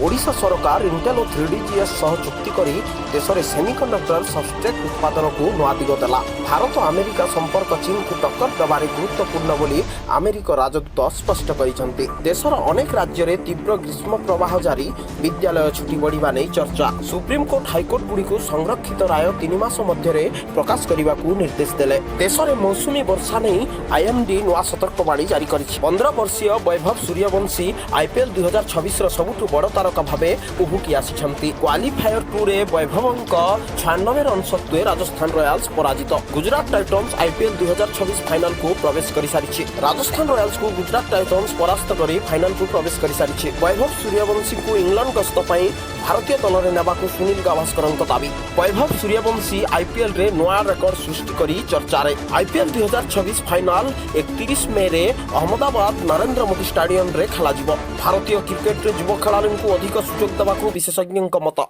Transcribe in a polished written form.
ओडिशा सरकार इंटेल और 3DGS सह चुक्ति करी देश में सेमिकंडक्टर सबस्ट्रेट उत्पादन को नुआ दिग देला। भारत अमेरिका संपर्क चीन को टक्कर देवारे गुरुत्वपूर्ण बोली अमेरिका राजदूत स्पष्ट करिसेंति। देशर अनेक राज्य में तीव्र ग्रीष्म प्रवाह जारी, विद्यालय छुट्टी बढ़िबा नै चर्चा। सुप्रीम कोर्ट हाईकोर्ट गुड़ी को संरक्षित राय 3 मास मध्य प्रकाश करने को निर्देश देले। देश में मौसुमी वर्षा नहीं IMD नुआ सतर्कवाणी जारी करिछि। 15 वर्षीय वैभव सूर्यवंशी IPL 2026 सबुठु बड़ तारका भावे उभुकी आसिछंती। क्वालिफायर 2 रे वैभवंक 96 रन सत्वे राजस्थान रॉयल्स पराजित। गुजरात टाइटन्स IPL 2026 फाइनल को प्रवेश कर सारिछि। राजस्थान रॉयल्स को गुजरात टाइटन्स परास्त कर फाइनल को प्रवेश कर सारिछि। वैभव सूर्यवंशी को इंग्लैंड गस्त पई भारतीय दल में नेबाकू सुनील गावस्कर दाबी। वैभव सूर्यवंशी IPL रे नुआ रेकर्ड सृष्टि करी चर्चा रे। IPL 2026 फाइनल 31 मे रे अहमदाबाद नरेंद्र मोदी स्टेडियम रे खेला जिवो। भारतीय क्रिकेट रे युवा खेलाड़ी को अधिक सुजोग देबाकू विशेषज्ञों मत।